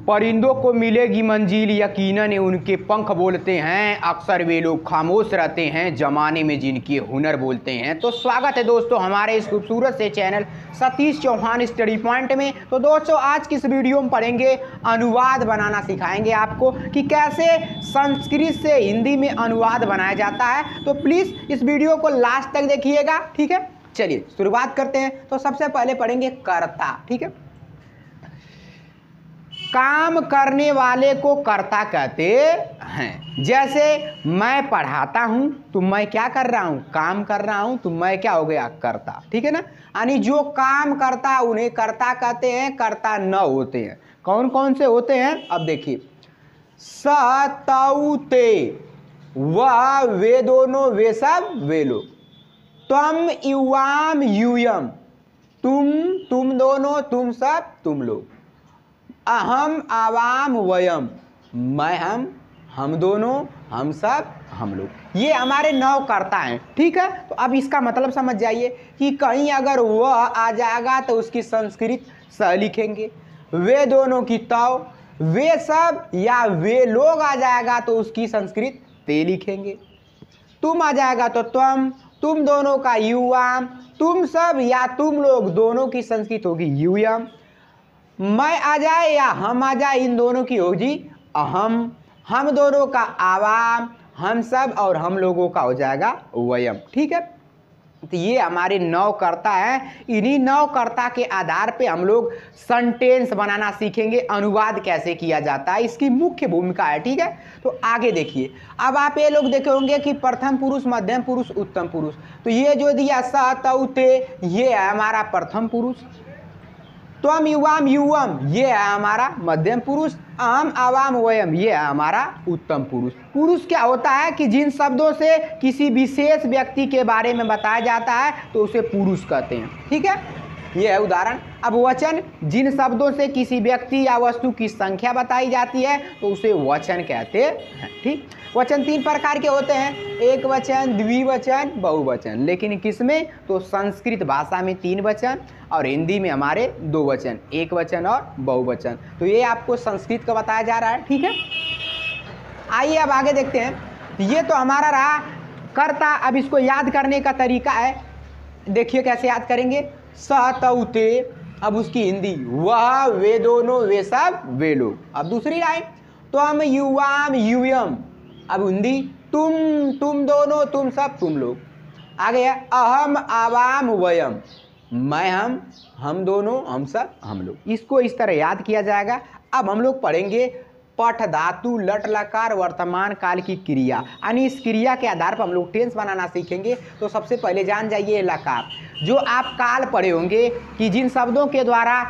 परिंदों को मिलेगी मंजिल यकीनन उनके पंख बोलते हैं, अक्सर वे लोग खामोश रहते हैं जमाने में जिनके हुनर बोलते हैं। तो स्वागत है दोस्तों हमारे इस खूबसूरत से channel Satish Chauhan study point में। तो दोस्तों आज की इस वीडियो में पढ़ेंगे, अनुवाद बनाना सिखाएंगे आपको कि कैसे संस्कृत से हिंदी में अनुवाद बनाया जाता है। तो प्लीज़ इस वीडियो को लास्ट तक देखिएगा, ठीक है। चलिए शुरुआत करते हैं। तो सबसे पहले पढ़ेंगे कर्ता, ठीक है। काम करने वाले को कर्ता कहते हैं। जैसे मैं पढ़ाता हूं तो मैं क्या कर रहा हूं, काम कर रहा हूं, तो मैं क्या हो गया, कर्ता, ठीक है ना। यानी जो काम करता उन्हें कर्ता कहते हैं, कर्ता न होते हैं। कौन कौन से होते हैं अब देखिए, सतौते वह वे दोनों वे सब वे लोग, त्वम युवाम यूयम तुम दोनों तुम सब तुम लोग, अहम आवाम वयम मैं हम दोनों हम सब हम लोग। ये हमारे 9 कर्ता हैं, ठीक है। तो अब इसका मतलब समझ जाइए कि कहीं अगर वह आ जाएगा तो उसकी संस्कृत स लिखेंगे, वे दोनों की तव, वे सब या वे लोग आ जाएगा तो उसकी संस्कृत ते लिखेंगे, तुम आ जाएगा तो तुम दोनों का युवाम, तुम सब या तुम लोग दोनों की संस्कृत होगी यूयम, मैं आ जाए या हम आ जाए इन दोनों की होगी अहम, हम दोनों का आवाम, हम सब और हम लोगों का हो जाएगा वयम, ठीक है। तो ये हमारे 9 कर्ता हैं। इन्हीं 9 कर्ता के आधार पे हम लोग सेंटेंस बनाना सीखेंगे, अनुवाद कैसे किया जाता है, इसकी मुख्य भूमिका है, ठीक है। तो आगे देखिए, अब आप ये लोग देखे होंगे कि प्रथम पुरुष, मध्यम पुरुष, उत्तम पुरुष। तो ये जो दिया सतौते ये है हमारा प्रथम पुरुष, त्वम युवाम युवम ये है हमारा मध्यम पुरुष, अहम आवाम वयम ये है हमारा उत्तम पुरुष। पुरुष क्या होता है कि जिन शब्दों से किसी विशेष व्यक्ति के बारे में बताया जाता है तो उसे पुरुष कहते हैं, ठीक है। ये है उदाहरण। अब वचन, जिन शब्दों से किसी व्यक्ति या वस्तु की संख्या बताई जाती है तो उसे वचन कहते हैं, ठीक। वचन 3 प्रकार के होते हैं, एक वचन, द्विवचन, बहुवचन। लेकिन किसमें, तो संस्कृत भाषा में 3 वचन और हिंदी में हमारे 2 वचन, एक वचन और बहुवचन। तो ये आपको संस्कृत का बताया जा रहा है, ठीक है। आइए अब आगे देखते हैं। ये तो हमारा रहा कर्ता। अब इसको याद करने का तरीका है, देखिए कैसे याद करेंगे। सतौते, अब उसकी हिंदी, वह वे दोनों वे सब वे लोग। अब दूसरी लाइन, त्वम युवाम यूयम, अब हिंदी, तुम दोनों तुम सब तुम लोग। आगे है अहम आवाम वयम, मैं हम दोनों हम सब हम लोग। इसको इस तरह याद किया जाएगा। अब हम लोग पढ़ेंगे पठ धातु लट लकार वर्तमान काल की क्रिया, यानी इस क्रिया के आधार पर हम लोग टेंस बनाना सीखेंगे। तो सबसे पहले जान जाइए लकार, जो आप काल पढ़े होंगे कि जिन शब्दों के द्वारा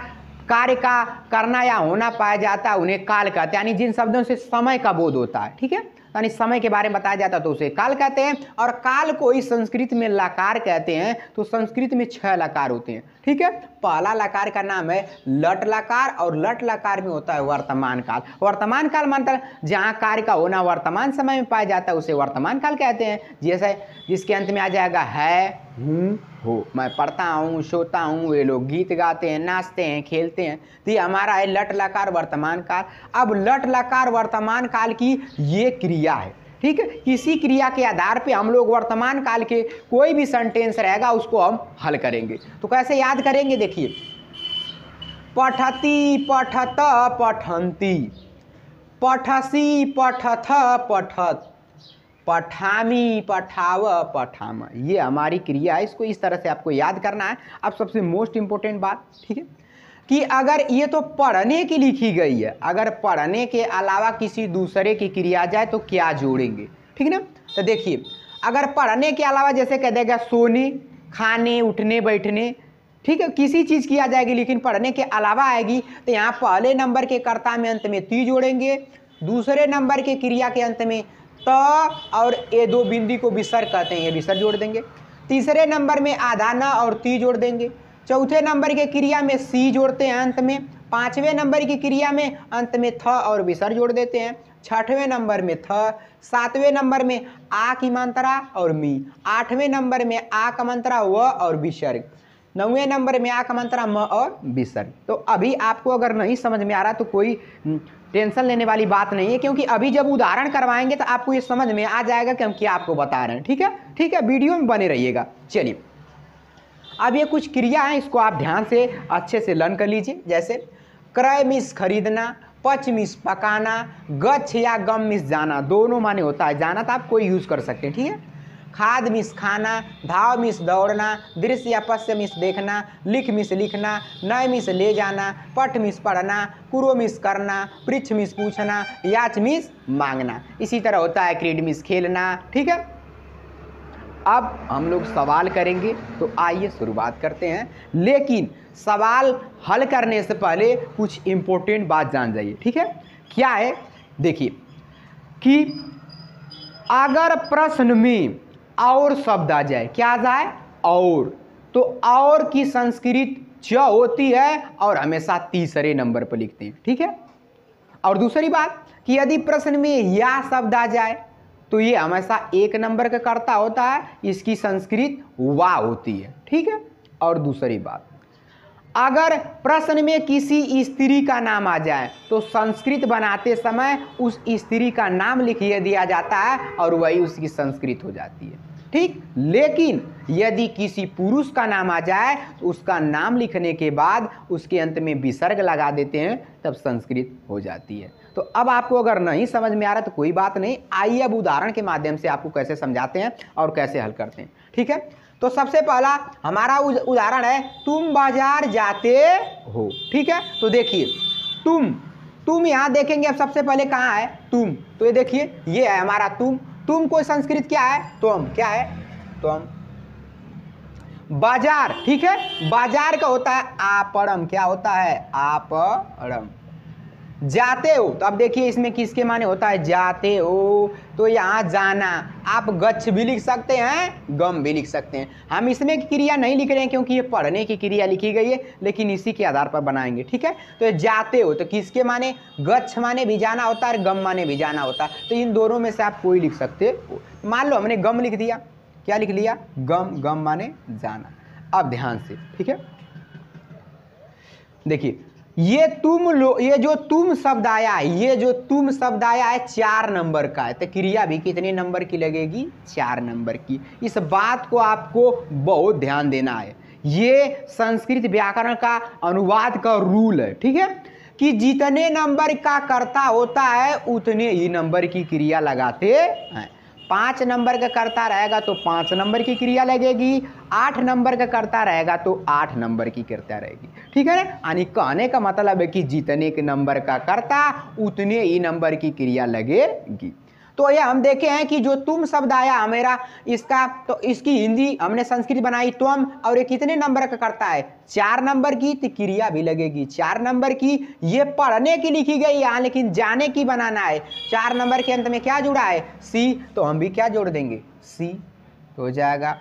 कार्य का करना या होना पाया जाता है उन्हें काल कहते हैं, यानी जिन शब्दों से समय का बोध होता है, ठीक है, यानी समय के बारे में बताया जाता है तो उसे काल कहते हैं। और काल को ही संस्कृत में लकार कहते हैं। तो संस्कृत में 6 लकार होते हैं, ठीक है। पहला लकार का नाम है लट लकार और लट लकार में होता है वर्तमान काल। वर्तमान काल मतलब जहाँ कार्य का होना वर्तमान समय में पाया जाता है उसे वर्तमान काल कहते हैं। जैसे जिसके अंत में आ जाएगा है, हूँ, हो, मैं पढ़ता हूँ, सोता हूँ, वे लोग गीत गाते हैं, नाचते हैं, खेलते हैं। तो ये हमारा है लट लकार वर्तमान काल। अब लट लकार वर्तमान काल की ये क्रिया है, ठीक है। इसी क्रिया के आधार पे हम लोग वर्तमान काल के कोई भी सेंटेंस रहेगा उसको हम हल करेंगे। तो कैसे याद करेंगे, देखिए, पठती पठत पठन्ति, पठसी पठथ पठत, पठामी पठाव पठाम, ये हमारी क्रिया है। इसको इस तरह से आपको याद करना है। अब सबसे मोस्ट इंपॉर्टेंट बात, ठीक है, कि अगर ये तो पढ़ने की लिखी गई है, अगर पढ़ने के अलावा किसी दूसरे की क्रिया आ जाए तो क्या जोड़ेंगे, ठीक है ना। तो देखिए, अगर पढ़ने के अलावा जैसे कह देगा सोने, खाने, उठने, बैठने, ठीक है, किसी चीज़ की आ जाएगी, लेकिन पढ़ने के अलावा आएगी तो यहाँ पहले नंबर के कर्ता में अंत में ती जोड़ेंगे, दूसरे नंबर के क्रिया के अंत में त और ये 2 बिंदी को विसर्ग कहते हैं, ये विसर्ग जोड़ देंगे। तीसरे नंबर में आधा न और ती जोड़ देंगे। चौथे नंबर के क्रिया में सी जोड़ते हैं अंत में। 5वें नंबर की क्रिया में अंत में थ और विसर्ग जोड़ देते हैं। 6वें नंबर में थ, 7वें नंबर में आ की मात्रा और मी, 8वें नंबर में आ का मात्रा व और विसर्ग, 9वें नंबर में आ का मंत्रा म और विसर्ग। तो अभी आपको अगर नहीं समझ में आ रहा तो कोई टेंशन लेने वाली बात नहीं है, क्योंकि अभी जब उदाहरण करवाएंगे तो आपको ये समझ में आ जाएगा कि हम क्या आपको बता रहे हैं। ठीक है, ठीक है, वीडियो में बने रहिएगा। चलिए, अब ये कुछ क्रिया है, इसको आप ध्यान से अच्छे से लर्न कर लीजिए। जैसे क्रय मीन्स खरीदना, पच मीन्स पकाना, गच्छ या गम मीन्स जाना। दोनों माने होता है, जाना तो आप कोई यूज कर सकते हैं। ठीक है, खाद मीन्स खाना, धाव मीन्स दौड़ना, दृश्य या पश्य मीन्स देखना, लिख मीन्स लिखना, नय मीन्स ले जाना, पठ मीन्स पढ़ना, कुरो मीन्स करना, पृच्छ मीन्स पूछना, याच मीन्स मांगना। इसी तरह होता है क्रीड मीन्स खेलना। ठीक है, अब हम लोग सवाल करेंगे, तो आइए शुरुआत करते हैं। लेकिन सवाल हल करने से पहले कुछ इंपॉर्टेंट बात जान जाइए। ठीक है, क्या है, देखिए कि अगर प्रश्न में और शब्द आ जाए, क्या आ जाए, और, तो और की संस्कृत च होती है और हमेशा तीसरे नंबर पर लिखते हैं। ठीक है, और दूसरी बात कि यदि प्रश्न में या शब्द आ जाए तो ये हमेशा एक नंबर का कर्ता होता है, इसकी संस्कृत वा होती है। ठीक है, और दूसरी बात, अगर प्रश्न में किसी स्त्री का नाम आ जाए तो संस्कृत बनाते समय उस स्त्री का नाम लिख दिया जाता है और वही उसकी संस्कृत हो जाती है। ठीक, लेकिन यदि किसी पुरुष का नाम आ जाए तो उसका नाम लिखने के बाद उसके अंत में विसर्ग लगा देते हैं, तब संस्कृत हो जाती है। तो अब आपको अगर नहीं समझ में आ रहा तो कोई बात नहीं, आइए अब उदाहरण के माध्यम से आपको कैसे समझाते हैं और कैसे हल करते हैं। ठीक है, तो सबसे पहला हमारा उदाहरण है, तुम बाजार जाते हो। ठीक है, तो देखिए तुम यहाँ देखेंगे। अब सबसे पहले कहाँ है, तुम, तो ये देखिए ये है हमारा तुम को संस्कृत क्या है, तुम, क्या है, तुम। बाजार, ठीक है, बाजार का होता है आपड़म, क्या होता है, आपड़म। जाते हो, तो अब देखिए इसमें किसके माने होता है, जाते हो, तो यहाँ जाना। आप गच्छ भी लिख सकते हैं, गम भी लिख सकते हैं। हम इसमें की क्रिया नहीं लिख रहे हैं क्योंकि ये पढ़ने की क्रिया लिखी गई है, लेकिन इसी के आधार पर बनाएंगे। ठीक है, तो जाते हो तो किसके माने, गच्छ माने भी जाना होता है और गम माने भी जाना होता है। तो इन दोनों में से आप कोई लिख सकते हो। मान लो हमने गम लिख दिया, क्या लिख लिया, गम, गम माने जाना। अब ध्यान से, ठीक है, देखिए ये ये जो तुम शब्द आया है, ये जो तुम शब्द आया है 4 नंबर का है, तो क्रिया भी कितने नंबर की लगेगी, 4 नंबर की। इस बात को आपको बहुत ध्यान देना है। ये संस्कृत व्याकरण का अनुवाद का रूल है। ठीक है, कि जितने नंबर का कर्ता होता है उतने ही नंबर की क्रिया लगाते हैं। 5 नंबर का कर्ता रहेगा तो 5 नंबर की क्रिया लगेगी, 8 नंबर का कर्ता रहेगा तो 8 नंबर की क्रिया रहेगी। ठीक है ना, यानी कहने का मतलब है कि जितने के नंबर का कर्ता उतने ही नंबर की क्रिया लगेगी। तो ये हम देखे हैं कि जो तुम शब्द आया हमेरा इसका, तो इसकी हिंदी हमने संस्कृत बनाई तुम, और ये कितने नंबर का करता है, 4 नंबर की, तो क्रिया भी लगेगी 4 नंबर की। ये पढ़ने की लिखी गई यहाँ, लेकिन जाने की बनाना है। 4 नंबर के अंत में क्या जुड़ा है, सी, तो हम भी क्या जोड़ देंगे, सी, तो हो जाएगा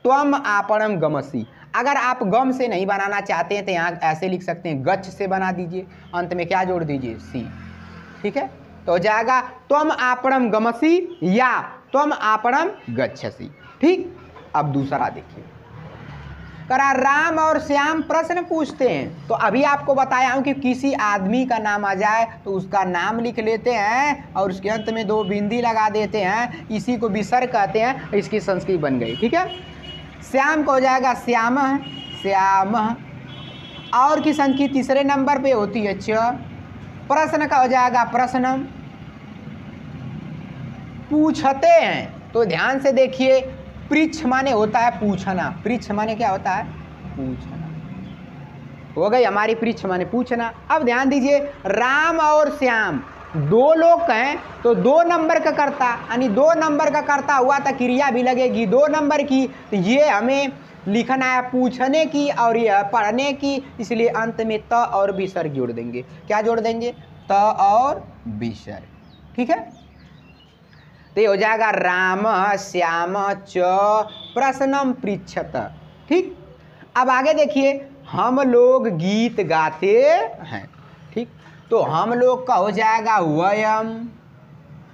त्वम आपणम गमसी। अगर आप गम से नहीं बनाना चाहते हैं तो यहाँ ऐसे लिख सकते हैं, गच्छ से बना दीजिए, अंत में क्या जोड़ दीजिए, सी। ठीक है, तो हो जाएगा त्वम आपणम गमसी या त्वम आपणम गच्छसी। ठीक, अब दूसरा देखिए, करा राम और श्याम प्रश्न पूछते हैं। तो अभी आपको बताया हूं कि किसी आदमी का नाम आ जाए तो उसका नाम लिख लेते हैं और उसके अंत में 2 बिंदी लगा देते हैं, इसी को विसर्ग कहते हैं। इसकी संस्कृत बन गई। ठीक है, श्याम को हो जाएगा श्याम, श्याम, और की संस्कृत तीसरे नंबर पे होती है च। प्रश्न का हो जाएगा प्रश्नम, पूछते हैं तो ध्यान से देखिए, पृच्छ माने होता है पूछना, पृच्छ माने क्या होता है, पूछना। हो गई हमारी पृच्छ माने पूछना। अब ध्यान दीजिए, राम और श्याम 2 लोग हैं तो 2 नंबर का कर्ता, यानी 2 नंबर का कर्ता हुआ तो क्रिया भी लगेगी 2 नंबर की। तो ये हमें लिखना है पूछने की और यह पढ़ने की, इसलिए अंत में त और विसर्ग जोड़ देंगे। क्या जोड़ देंगे, त और विसर्ग। ठीक है, तो ये हो जाएगा राम श्याम च प्रश्नम पृच्छत। ठीक, अब आगे देखिए, हम लोग गीत गाते हैं। ठीक, तो हम लोग का हो जाएगा वयम।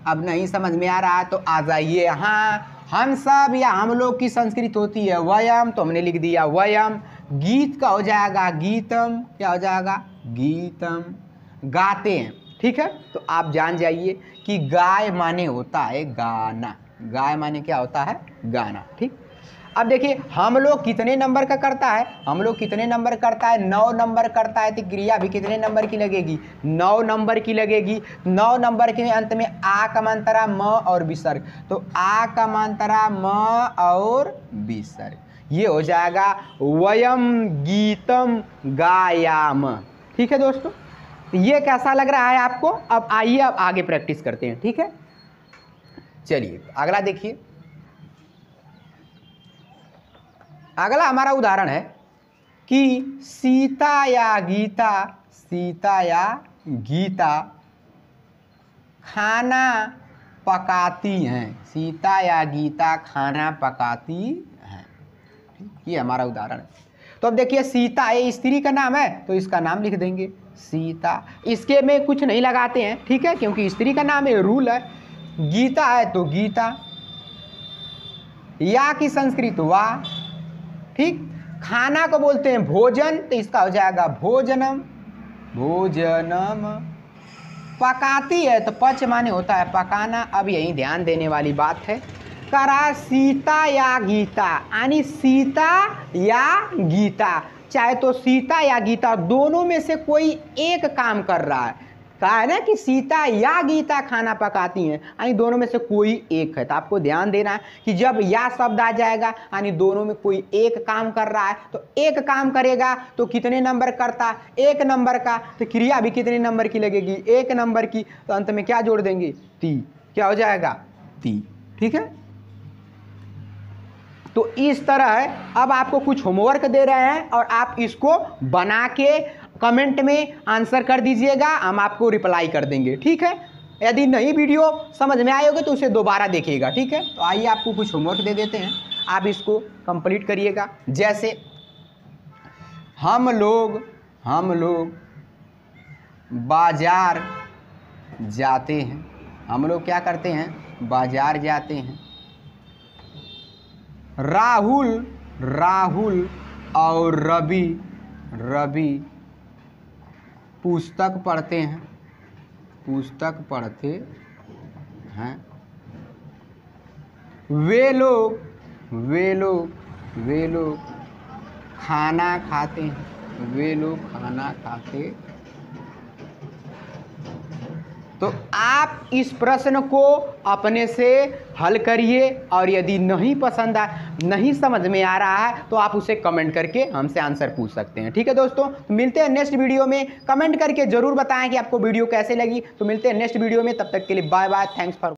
अब नहीं समझ में आ रहा तो आ जाइए, हाँ हम सब या हम लोग की संस्कृत होती है वयम, तो हमने लिख दिया वयम। गीत का हो जाएगा गीतम, क्या हो जाएगा गीतम, गाते हैं। ठीक है, तो आप जान जाइए कि गाय माने होता है गाना, गाय माने क्या होता है गाना। ठीक, अब देखिए हम लोग कितने नंबर का करता है, हम लोग कितने नंबर करता है 9 नंबर करता है, तो क्रिया भी कितने नंबर की लगेगी 9 नंबर की लगेगी। 9 नंबर के अंत में आ का मात्रा म और विसर्ग, तो आ का मात्रा म और विसर्ग, ये हो जाएगा वयम गीतम गायाम। ठीक है दोस्तों, ये कैसा लग रहा है आपको? अब आइए अब आगे प्रैक्टिस करते हैं। ठीक है, चलिए अगला देखिए। अगला हमारा उदाहरण है कि सीता या गीता, सीता या गीता खाना पकाती हैं, सीता या गीता खाना पकाती हैं। ये हमारा उदाहरण है। तो अब देखिए सीता ये स्त्री का नाम है, तो इसका नाम लिख देंगे सीता, इसके में कुछ नहीं लगाते हैं। ठीक है, क्योंकि स्त्री का नाम है, रूल है। गीता है तो गीता, या की संस्कृत वाह। ठीक, खाना को बोलते हैं भोजन, तो इसका हो जाएगा भोजनम, भोजनम। पकाती है तो पच माने होता है पकाना। अब यही ध्यान देने वाली बात है, करा सीता या गीता, यानी सीता या गीता, चाहे तो सीता या गीता दोनों में से कोई एक काम कर रहा है। कहा है ना कि सीता या गीता खाना पकाती हैं, यानी दोनों में से कोई एक है। तो आपको ध्यान देना है कि जब या शब्द आ जाएगा यानी दोनों में कोई एक काम कर रहा है, तो एक काम करेगा तो कितने नंबर करता, 1 नंबर का, तो क्रिया भी कितने नंबर की लगेगी 1 नंबर की, तो अंत में क्या जोड़ देंगे ती, क्या हो जाएगा ती। ठीक है, तो इस तरह है। अब आपको कुछ होमवर्क दे रहे हैं और आप इसको बना के कमेंट में आंसर कर दीजिएगा, हम आपको रिप्लाई कर देंगे। ठीक है, यदि नहीं वीडियो समझ में आए होगे तो उसे दोबारा देखिएगा। ठीक है, तो आइए आपको कुछ होमवर्क दे देते हैं, आप इसको कंप्लीट करिएगा। जैसे हम लोग बाजार जाते हैं, हम लोग क्या करते हैं बाजार जाते हैं। राहुल और रवि पुस्तक पढ़ते हैं। वे लोग खाना खाते हैं। तो आप इस प्रश्न को अपने से हल करिए, और यदि नहीं समझ में आ रहा है तो आप उसे कमेंट करके हमसे आंसर पूछ सकते हैं। ठीक है दोस्तों, तो मिलते हैं नेक्स्ट वीडियो में। कमेंट करके जरूर बताएं कि आपको वीडियो कैसे लगी। तो मिलते हैं नेक्स्ट वीडियो में, तब तक के लिए बाय बाय, थैंक्स फॉर